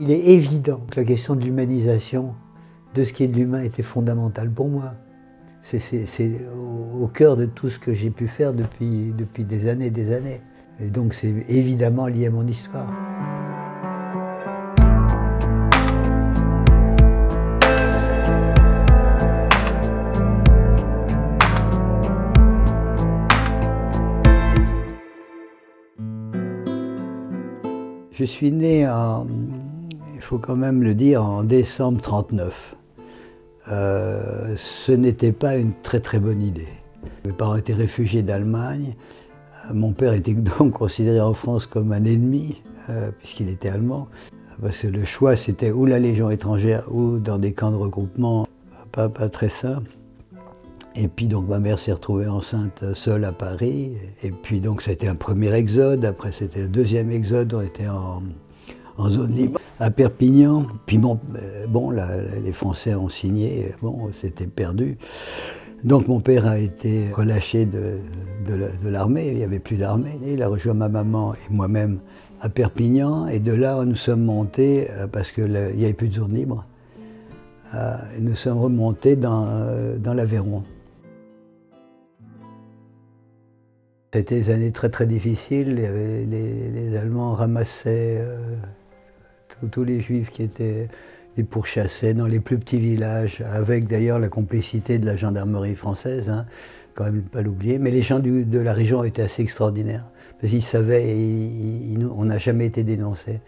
Il est évident que la question de l'humanisation, de ce qui est de l'humain, était fondamentale pour moi. C'est au cœur de tout ce que j'ai pu faire depuis des années et des années. Et donc c'est évidemment lié à mon histoire. Je suis né en, il faut quand même le dire, en décembre 1939. Ce n'était pas une très bonne idée. Mes parents étaient réfugiés d'Allemagne. Mon père était donc considéré en France comme un ennemi, puisqu'il était allemand. Parce que le choix, c'était ou la Légion étrangère ou dans des camps de regroupement, pas très sain. Et puis donc ma mère s'est retrouvée enceinte seule à Paris. Et puis donc c'était un premier exode, après c'était un deuxième exode, on était en zone libre à Perpignan. Puis bon, les Français ont signé, bon, c'était perdu. Donc mon père a été relâché de l'armée, il n'y avait plus d'armée. Il a rejoint ma maman et moi-même à Perpignan. Et de là, nous sommes montés, parce qu'il n'y avait plus de zone libre, nous sommes remontés dans l'Aveyron. C'était des années très difficiles. Les Allemands ramassaient tous les Juifs qui étaient... Ils pourchassaient dans les plus petits villages, avec d'ailleurs la complicité de la gendarmerie française, hein, quand même pas l'oublier. Mais les gens de la région étaient assez extraordinaires, parce qu'ils savaient et on n'a jamais été dénoncés.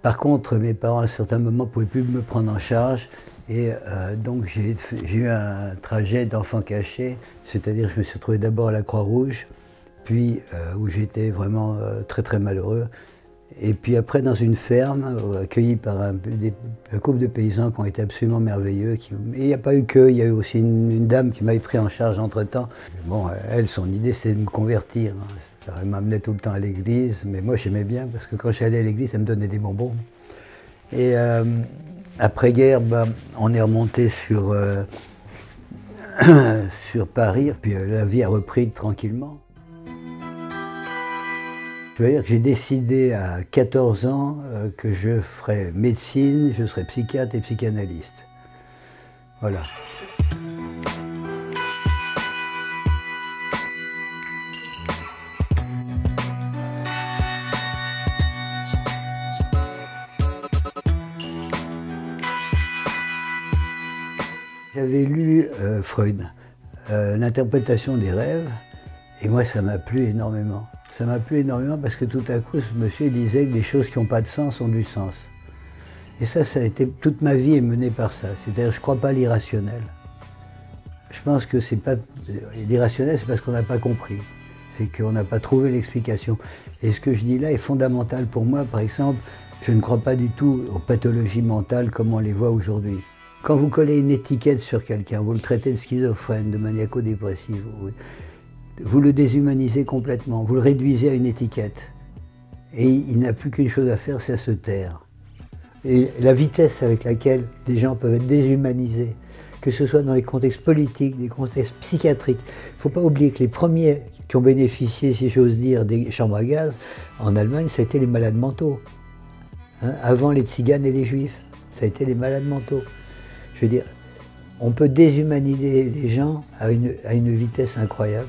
Par contre, mes parents, à un certain moment, ne pouvaient plus me prendre en charge. Et donc j'ai eu un trajet d'enfant caché, c'est-à-dire je me suis retrouvé d'abord à la Croix-Rouge, puis où j'étais vraiment très malheureux. Et puis après dans une ferme, accueilli par un couple de paysans qui ont été absolument merveilleux. Et il n'y a pas eu que, il y a eu aussi une dame qui m'avait pris en charge entre-temps. Bon, elle, son idée c'était de me convertir. Elle m'amenait tout le temps à l'église, mais moi j'aimais bien parce que quand j'allais à l'église, elle me donnait des bonbons. Et après-guerre, on est remonté sur Paris, puis la vie a repris tranquillement. Je veux dire que j'ai décidé à 14 ans que je ferais médecine, je serais psychiatre et psychanalyste. Voilà. J'avais lu Freud, l'interprétation des rêves, et moi ça m'a plu énormément. Ça m'a plu énormément parce que tout à coup, ce monsieur disait que des choses qui n'ont pas de sens ont du sens. Et ça a été, toute ma vie est menée par ça. C'est-à-dire, je ne crois pas à l'irrationnel. Je pense que c'est pas, l'irrationnel, c'est parce qu'on n'a pas compris. C'est qu'on n'a pas trouvé l'explication. Et ce que je dis là est fondamental pour moi. Par exemple, je ne crois pas du tout aux pathologies mentales comme on les voit aujourd'hui. Quand vous collez une étiquette sur quelqu'un, vous le traitez de schizophrène, de maniaco-dépressif, vous le déshumanisez complètement, vous le réduisez à une étiquette. Et il n'a plus qu'une chose à faire, c'est à se taire. Et la vitesse avec laquelle des gens peuvent être déshumanisés, que ce soit dans les contextes politiques, des contextes psychiatriques, il ne faut pas oublier que les premiers qui ont bénéficié, si j'ose dire, des chambres à gaz, en Allemagne, ça a été les malades mentaux. Hein, avant les tziganes et les juifs, ça a été les malades mentaux. Je veux dire, on peut déshumaniser les gens à une vitesse incroyable.